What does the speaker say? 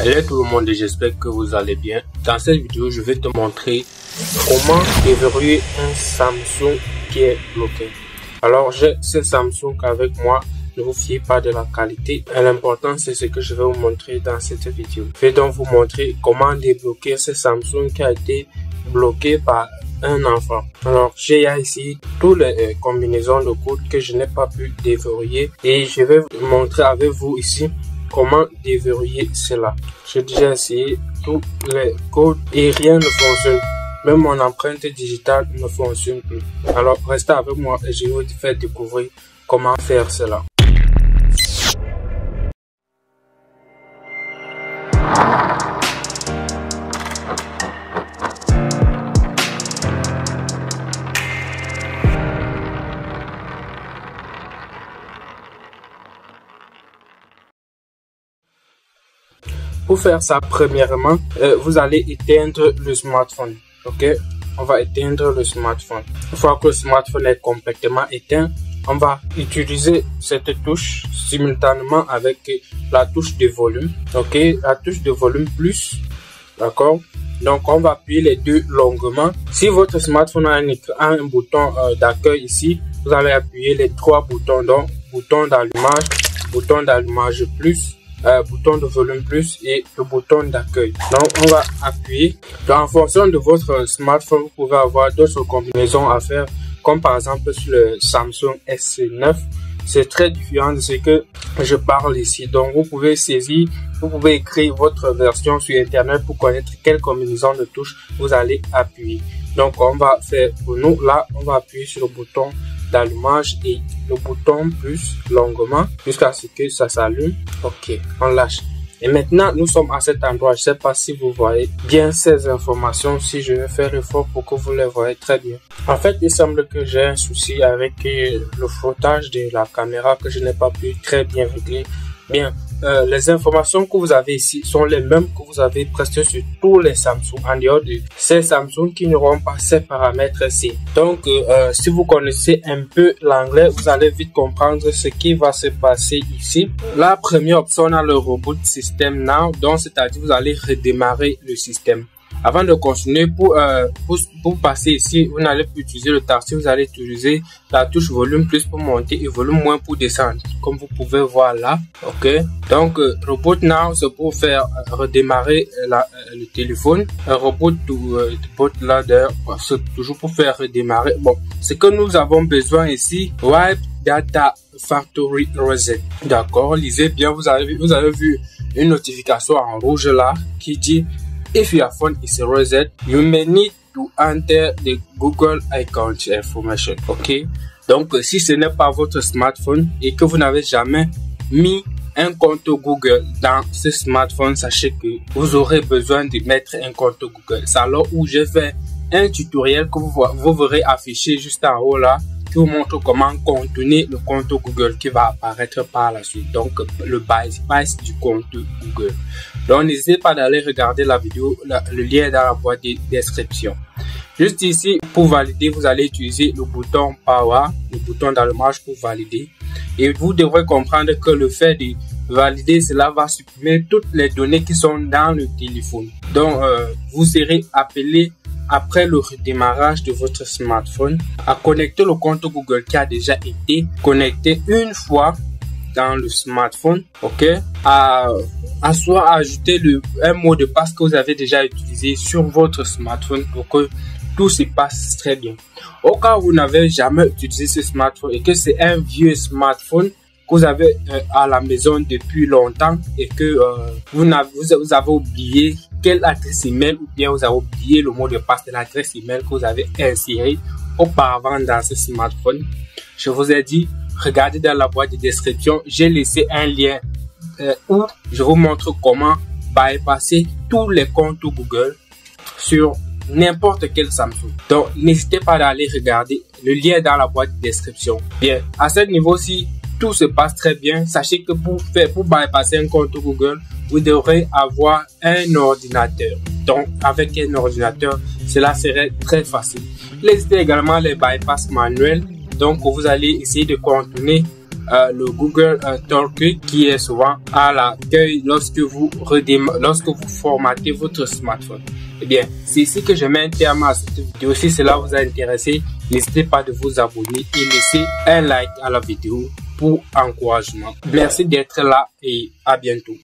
Hello tout le monde et j'espère que vous allez bien. Dans cette vidéo, je vais te montrer comment déverrouiller un Samsung qui est bloqué. Alors j'ai ce Samsung avec moi, ne vous fiez pas de la qualité. L'important c'est ce que je vais vous montrer dans cette vidéo. Je vais donc vous montrer comment débloquer ce Samsung qui a été bloqué par un enfant. Alors j'ai ici toutes les combinaisons de codes que je n'ai pas pu déverrouiller et je vais vous montrer avec vous ici comment déverrouiller cela. J'ai déjà essayé tous les codes et rien ne fonctionne. Même mon empreinte digitale ne fonctionne plus. Alors restez avec moi et je vais vous faire découvrir comment faire cela. Pour faire ça, premièrement, vous allez éteindre le smartphone. Ok, on va éteindre le smartphone. Une fois que le smartphone est complètement éteint, on va utiliser cette touche simultanément avec la touche de volume. Ok, la touche de volume plus. D'accord. Donc on va appuyer les deux longuement. Si votre smartphone a un bouton d'accueil ici, vous allez appuyer les trois boutons. Donc bouton d'allumage plus. Bouton de volume plus et le bouton d'accueil. Donc on va appuyer. Donc, en fonction de votre smartphone, vous pouvez avoir d'autres combinaisons à faire, comme par exemple sur le Samsung S9. C'est très différent de ce que je parle ici. Donc vous pouvez saisir, vous pouvez écrire votre version sur internet pour connaître quelle combinaison de touches vous allez appuyer. Donc on va faire pour nous, là on va appuyer sur le bouton d'allumage et le bouton plus longuement jusqu'à ce que ça s'allume. Ok, on lâche. Et maintenant nous sommes à cet endroit. Je sais pas si vous voyez bien ces informations, si je vais faire l'effort pour que vous les voyez très bien. En fait il semble que j'ai un souci avec le frottage de la caméra que je n'ai pas pu très bien régler. Bien, les informations que vous avez ici sont les mêmes que vous avez presque sur tous les Samsung, en dehors de ces Samsung qui n'auront pas ces paramètres-ci. Donc, si vous connaissez un peu l'anglais, vous allez vite comprendre ce qui va se passer ici. La première option, on a le Reboot System Now, donc c'est-à-dire vous allez redémarrer le système. Avant de continuer, pour passer ici, vous n'allez plus utiliser le tastier, vous allez utiliser la touche volume plus pour monter et volume moins pour descendre, comme vous pouvez voir là. Ok, donc Reboot Now, c'est pour faire redémarrer le téléphone. Reboot là d'ailleurs, c'est toujours pour faire redémarrer. Bon, ce que nous avons besoin ici, Wipe Data Factory Reset. D'accord, lisez bien, vous avez vu une notification en rouge là qui dit If your phone is reset, you may need to enter the Google account information. Ok, donc si ce n'est pas votre smartphone et que vous n'avez jamais mis un compte Google dans ce smartphone, sachez que vous aurez besoin de mettre un compte Google. C'est alors où j'ai fait un tutoriel que vous verrez affiché juste en haut là, qui vous montre comment contourner le compte Google qui va apparaître par la suite. Donc le bypass du compte Google. Donc n'hésitez pas d'aller regarder la vidéo, le lien est dans la boîte de description. Juste ici, pour valider, vous allez utiliser le bouton Power, le bouton d'allumage pour valider. Et vous devrez comprendre que le fait de valider, cela va supprimer toutes les données qui sont dans le téléphone. Donc vous serez appelé après le redémarrage de votre smartphone à connecter le compte Google qui a déjà été connecté une fois dans le smartphone. Ok, à soit ajouter un mot de passe que vous avez déjà utilisé sur votre smartphone pour que tout se passe très bien. Au cas où vous n'avez jamais utilisé ce smartphone et que c'est un vieux smartphone que vous avez à la maison depuis longtemps et que vous avez oublié quelle adresse email ou bien vous avez oublié le mot de passe de l'adresse email que vous avez inséré auparavant dans ce smartphone, je vous ai dit, regardez dans la boîte de description, j'ai laissé un lien où je vous montre comment bypasser tous les comptes Google sur n'importe quel Samsung. Donc n'hésitez pas à aller regarder, le lien est dans la boîte de description. Bien, à ce niveau-ci, tout se passe très bien. Sachez que pour bypasser un compte Google, vous devrez avoir un ordinateur. Donc, avec un ordinateur, cela serait très facile. Il existe également les bypass manuels. Donc, vous allez essayer de contourner le Google Talkie qui est souvent à l'accueil lorsque vous formatez votre smartphone. Eh bien, c'est ici que je mets un terme à cette vidéo. Si cela vous a intéressé, n'hésitez pas de vous abonner et laisser un like à la vidéo pour encouragement. Merci d'être là et à bientôt.